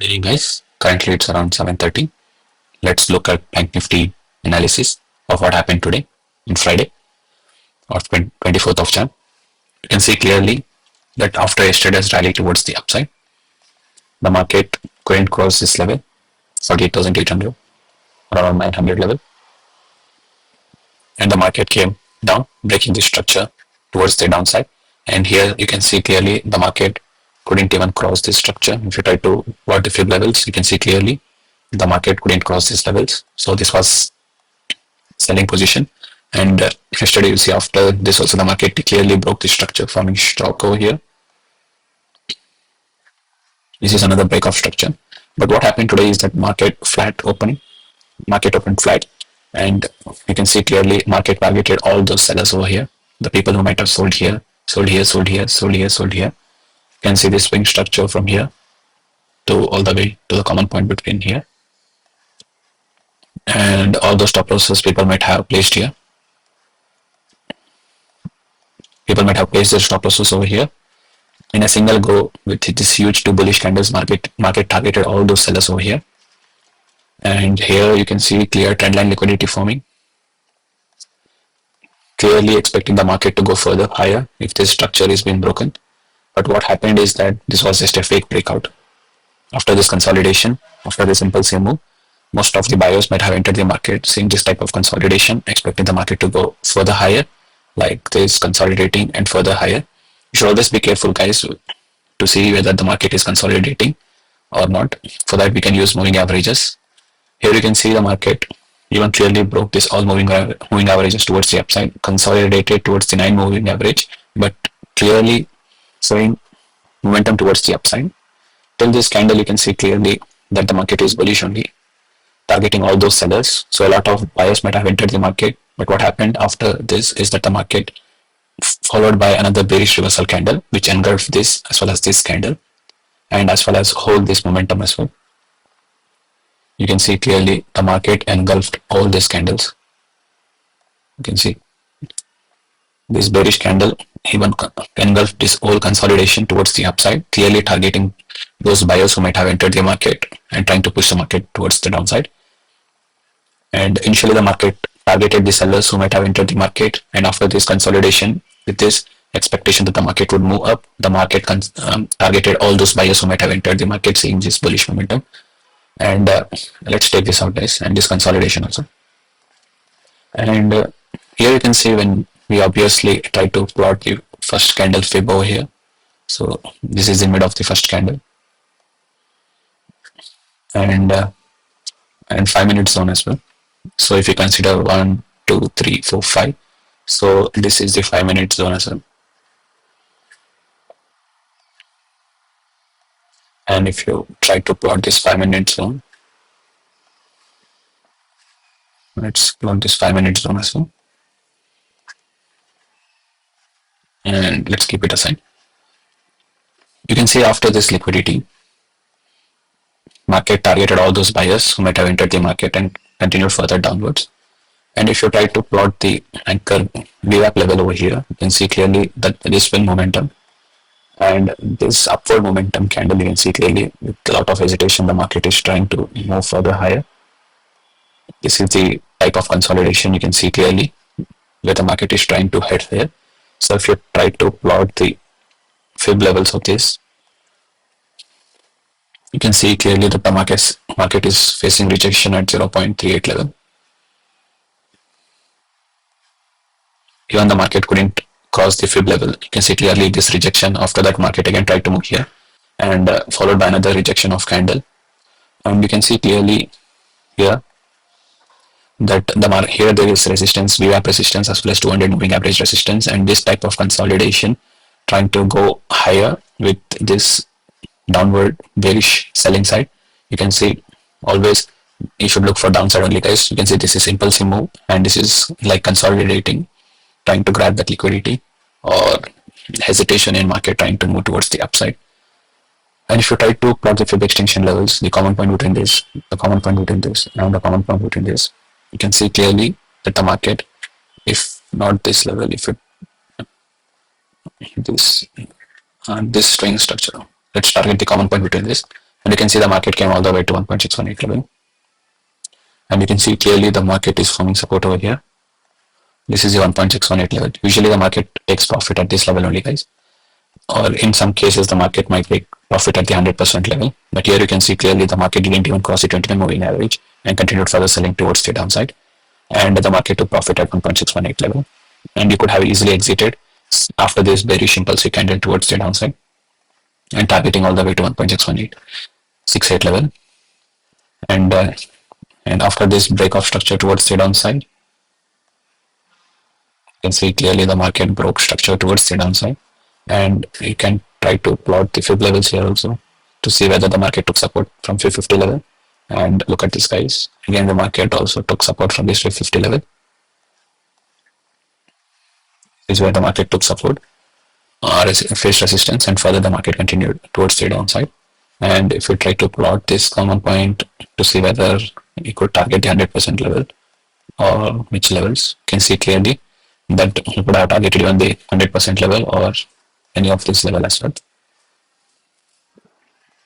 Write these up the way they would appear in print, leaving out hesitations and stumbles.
Good evening, guys. Currently, it's around 7:30. Let's look at Bank Nifty analysis of what happened today, in Friday, or 24th of Jan. You can see clearly that after yesterday's rally towards the upside, the market couldn't cross this level, 48,800, around 900 level, and the market came down, breaking the structure towards the downside. And here you can see clearly the market couldn't even cross this structure. If you try to plot the fib levels, you can see clearly the market couldn't cross these levels. So this was selling position. And yesterday, you see after this also the market clearly broke the structure, forming stock over here. This is another break of structure. But what happened today is that market flat opening, market opened flat, and you can see clearly market targeted all those sellers over here. The people who might have sold here, sold here, sold here, sold here, sold here. You can see this swing structure from here to all the way to the common point between here. And all those stop losses people might have placed here. People might have placed their stop losses over here. In a single go with this huge two bullish candles, market targeted all those sellers over here. And here you can see clear trendline liquidity forming, clearly expecting the market to go further higher if this structure is being broken. But what happened is that this was just a fake breakout. After this consolidation, after this impulsive move, most of the buyers might have entered the market seeing this type of consolidation, expecting the market to go further higher, like this consolidating and further higher. You should always be careful, guys, to see whether the market is consolidating or not. For that, we can use moving averages. Here you can see the market even clearly broke this all moving averages towards the upside, consolidated towards the 9 moving average, but clearly showing momentum towards the upside. Till this candle, you can see clearly that the market is bullish only, targeting all those sellers. So a lot of buyers might have entered the market, but what happened after this is that the market followed by another bearish reversal candle, which engulfed this as well as this candle, and as well as hold this momentum as well. You can see clearly the market engulfed all these candles. You can see this bearish candle even engulfed this whole consolidation towards the upside, clearly targeting those buyers who might have entered the market and trying to push the market towards the downside. And initially the market targeted the sellers who might have entered the market, and after this consolidation, with this expectation that the market would move up, the market targeted all those buyers who might have entered the market seeing this bullish momentum. And let's take this out, guys, and this consolidation also. And here you can see when we obviously try to plot the first candle fib over here. So this is the mid of the first candle, and 5-minute zone as well. So if you consider 1, 2, 3, 4, 5, so this is the 5-minute zone as well. And if you try to plot this 5-minute zone, let's plot this 5-minute zone as well. And let's keep it aside. You can see after this liquidity, market targeted all those buyers who might have entered the market and continued further downwards. And if you try to plot the anchor VWAP level over here, you can see clearly that this swing momentum and this upward momentum candle, you can see clearly with a lot of hesitation, the market is trying to move further higher. This is the type of consolidation you can see clearly where the market is trying to head here. So if you try to plot the fib levels of this, you can see clearly that the market is facing rejection at 0.38 level. Even the market couldn't cross the fib level. You can see clearly this rejection. After that, market again tried to move here, and followed by another rejection of candle. And you can see clearly here that here there is resistance, VWAP resistance, as well as 200 moving average resistance, and this type of consolidation trying to go higher with this downward bearish selling side. You can see always you should look for downside only, guys. You can see this is impulsive move, and this is like consolidating, trying to grab that liquidity, or hesitation in market trying to move towards the upside. And if you try to plot the fib extension levels, the common point between this, the common point between this, and the common point between this, you can see clearly that the market, if not this level, if it this string structure, let's target the common point between this. And you can see the market came all the way to 1.618 level. And you can see clearly the market is forming support over here. This is the 1.618 level. Usually the market takes profit at this level only, guys. Or in some cases, the market might take profit at the 100% level. But here you can see clearly the market didn't even cross the 20-day moving average and continued further selling towards the downside. And the market took profit at 1.618 level. And you could have easily exited after this bearish impulsive candle towards the downside and targeting all the way to 1.61868 level. And after this break of structure towards the downside, you can see clearly the market broke structure towards the downside. And you can try to plot the fib levels here also to see whether the market took support from 550 level. And look at this, guys. Again, the market also took support from this 550 level. This is where the market took support, faced resistance, and further the market continued towards the downside. And if you try to plot this common point to see whether you could target the 100% level or which levels, you can see clearly that you could have targeted even the 100% level or any of this level as well.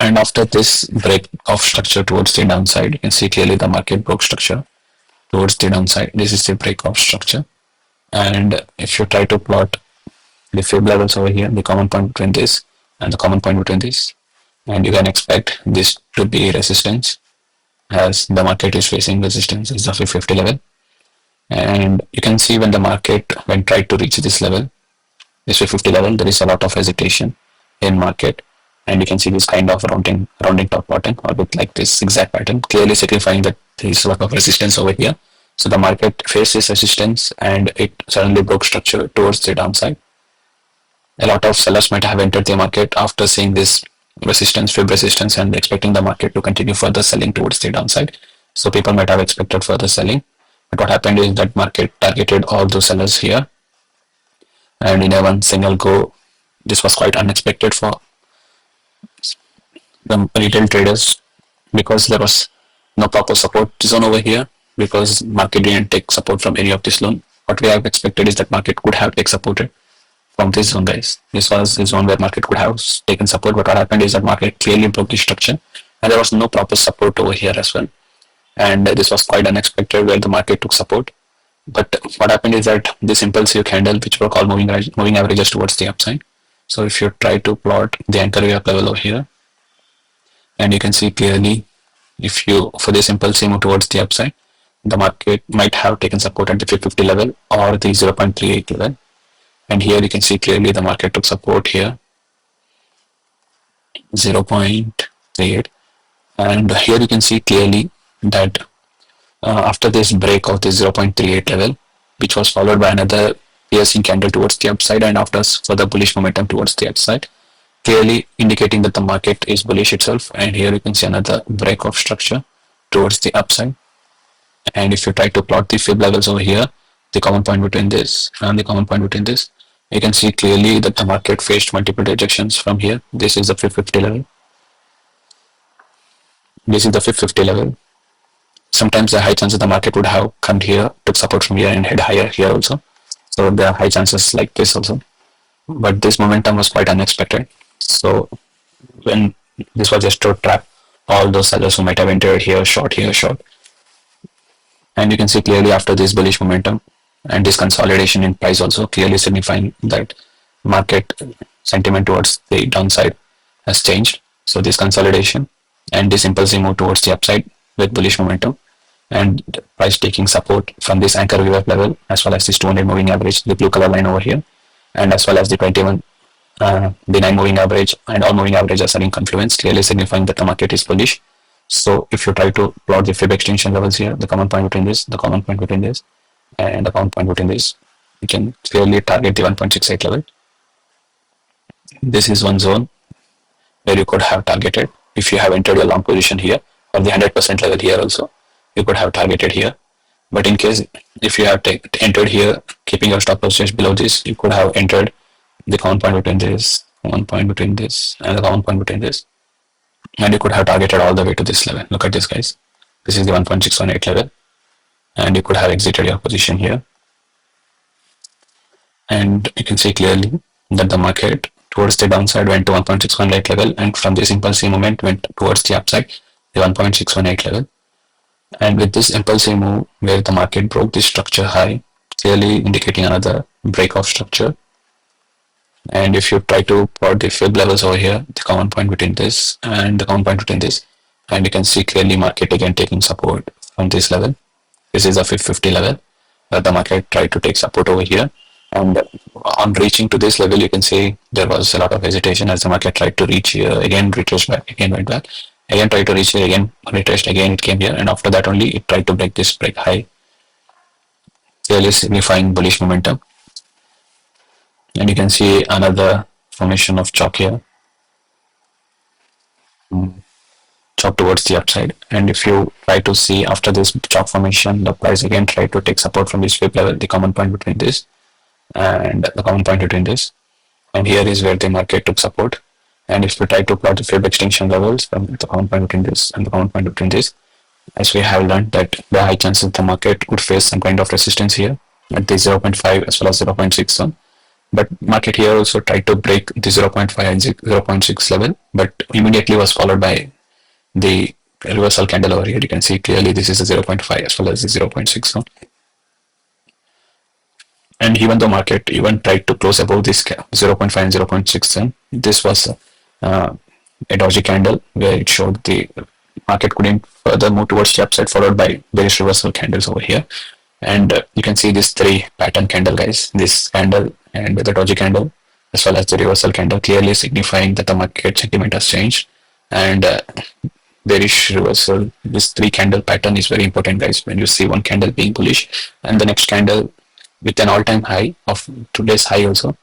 And after this break of structure towards the downside, you can see clearly the market broke structure towards the downside. This is the break of structure. And if you try to plot the fib levels over here, the common point between this and the common point between this, and you can expect this to be resistance as the market is facing resistance is the 550 level. And you can see when the market when tried to reach this level, this 550 level, there is a lot of hesitation in market, and you can see this kind of rounding top pattern or with like this zigzag pattern, clearly signifying that there is a lot of resistance over here. So the market faces resistance and it suddenly broke structure towards the downside. A lot of sellers might have entered the market after seeing this resistance, fib resistance, and expecting the market to continue further selling towards the downside. So people might have expected further selling. But what happened is that market targeted all those sellers here. And in a one single go, this was quite unexpected for the retail traders because there was no proper support zone over here because market didn't take support from any of this zone. What we have expected is that market could have take supported from this zone, guys. This was the zone where market could have taken support, but what happened is that market clearly broke the structure and there was no proper support over here as well. And this was quite unexpected where the market took support. But what happened is that this impulsive candle, which were called moving averages towards the upside. So if you try to plot the anchor wave level over here, and you can see clearly, if you for this impulsive move towards the upside, the market might have taken support at the 550 level or the 0.38 level. And here you can see clearly the market took support here, 0.38. And here you can see clearly that after this break of the 0.38 level, which was followed by another piercing candle towards the upside and after further bullish momentum towards the upside, clearly indicating that the market is bullish itself. And here you can see another break of structure towards the upside. And if you try to plot the fib levels over here, the common point between this and the common point between this, you can see clearly that the market faced multiple rejections from here. This is the 550 level. This is the 550 level. Sometimes the high chances the market would have come here, took support from here and head higher here also. So there are high chances like this also. But this momentum was quite unexpected. So when this was just to trap all those sellers who might have entered here short, here short. And you can see clearly after this bullish momentum and this consolidation in price also clearly signifying that market sentiment towards the downside has changed. So this consolidation and this impulsive move towards the upside with bullish momentum and price taking support from this anchor VWAP level as well as this 200 moving average, the blue color line over here, and as well as the 21 the 9 moving average and all moving averages are in confluence, clearly signifying that the market is bullish. So if you try to plot the fib extension levels here, the common point between this, the common point between this, and the common point between this, you can clearly target the 1.68 level. This is one zone where you could have targeted if you have entered your long position here, or the 100% level here also, you could have targeted here. But in case if you have entered here, keeping your stop loss just below this, you could have entered the common point between this, common point between this, and the common point between this, and you could have targeted all the way to this level. Look at this, guys. This is the 1.618 level, and you could have exited your position here. And you can see clearly that the market towards the downside, went to 1.618 level, and from this impulsive movement went towards the upside, the 1.618 level. And with this impulsive move where the market broke this structure high, clearly indicating another break of structure. And if you try to plot the fib levels over here, the common point between this and the common point between this, and you can see clearly market again taking support from this level. This is a 50 level where the market tried to take support over here. And on reaching to this level, you can see there was a lot of hesitation as the market tried to reach here, again retraced back, again went back, again tried to reach here, again retraced, again it came here, and after that only it tried to break this break high, clearly signifying bullish momentum. And you can see another formation of chalk here, chalk towards the upside. And if you try to see after this chalk formation, the price again tried to take support from this fib level, the common point between this and the common point between this, and here is where the market took support. And if we try to plot the fib extinction levels from the common point between this and the common point between this, as we have learned that the high chances the market would face some kind of resistance here at the 0.5 as well as 0.6 zone. But market here also tried to break the 0.5 and 0.6 level, but immediately was followed by the reversal candle over here. You can see clearly this is a 0.5 as well as the 0.6 zone. And even though market even tried to close above this 0.5 and 0.6 zone, this was a doji candle where it showed the market couldn't further move towards the upside, followed by bearish reversal candles over here. And you can see this three pattern candle, guys, this candle and the doji candle as well as the reversal candle, clearly signifying that the market sentiment has changed. And bearish reversal, this three candle pattern is very important, guys. When you see one candle being bullish and the next candle with an all-time high of today's high also,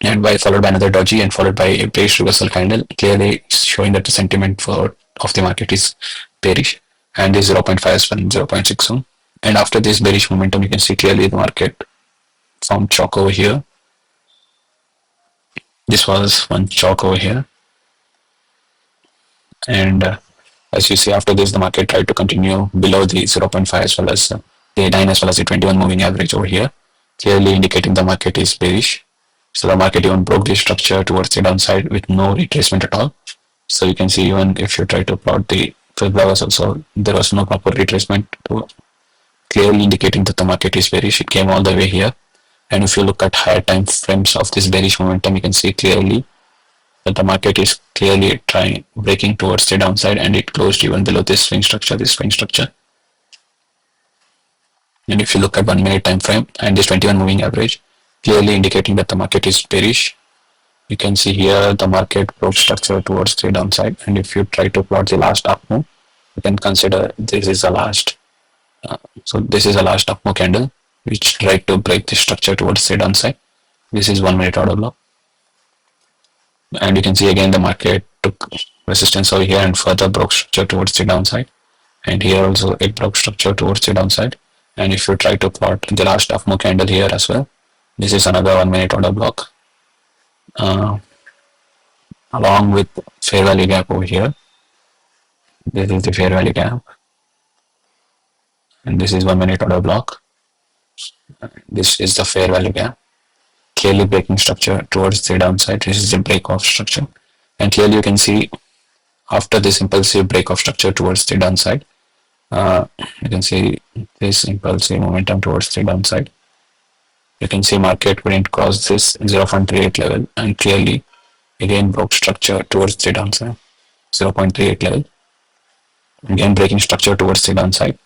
and by followed by another doji and followed by a bearish reversal candle, clearly showing that the sentiment of the market is bearish, and this 0.5 as well 0.6 zone. And after this bearish momentum, you can see clearly the market formed chalk over here. This was one chalk over here, and as you see after this, the market tried to continue below the 0.5 as well as the 9 as well as the 21 moving average over here, clearly indicating the market is bearish. So the market even broke this structure towards the downside with no retracement at all. So you can see even if you try to plot the fib levels also, there was no proper retracement, clearly indicating that the market is bearish. It came all the way here. And if you look at higher time frames of this bearish momentum, you can see clearly that the market is clearly breaking towards the downside, and it closed even below this swing structure, And if you look at 1 minute time frame and this 21 moving average, clearly indicating that the market is bearish. You can see here the market broke structure towards the downside, and if you try to plot the last up move, you can consider this is the last. So this is a last up move candle which tried to break the structure towards the downside. This is 1 minute order block, and you can see again the market took resistance over here and further broke structure towards the downside, and here also it broke structure towards the downside. And if you try to plot the last up move candle here as well, this is another 1 minute order block, along with fair value gap over here. This is the fair value gap, and this is 1 minute order block. This is the fair value gap, clearly breaking structure towards the downside. This is the break of structure, and clearly you can see after this impulsive break of structure towards the downside, you can see this impulsive momentum towards the downside. You can see market wouldn't cross this 0.38 level, and clearly again broke structure towards the downside, 0.38 level, again breaking structure towards the downside.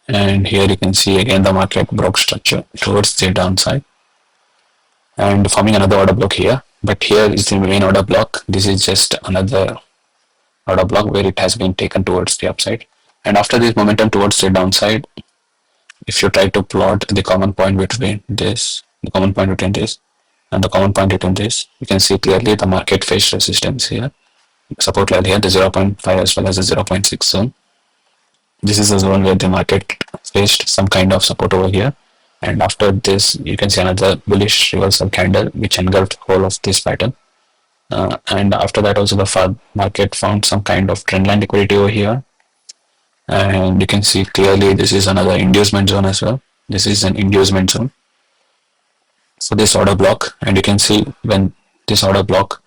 And here you can see again the market broke structure towards the downside and forming another order block here. But here is the main order block. This is just another order block where it has been taken towards the upside. And after this momentum towards the downside, if you try to plot the common point between this, the common point between this and the common point between this, you can see clearly the market faced resistance here, support level here, the 0.5 as well as the 0.6 zone. This is the zone where the market faced some kind of support over here, and after this you can see another bullish reversal candle which engulfed whole of this pattern, and after that also the market found some kind of trendline liquidity over here, and you can see clearly this is another inducement zone as well. This is an inducement zone, for this order block, and you can see when this order block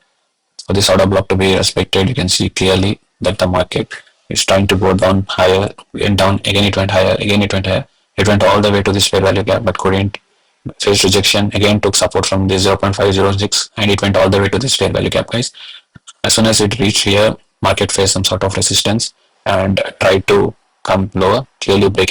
for this order block to be respected, you can see clearly that the market is trying to go down higher, went down, again it went higher, again it went higher. It went all the way to this fair value gap, but couldn't, faced rejection, again took support from this 0.506, and it went all the way to this fair value gap, guys. As soon as it reached here, market faced some sort of resistance and tried to come lower, clearly breaking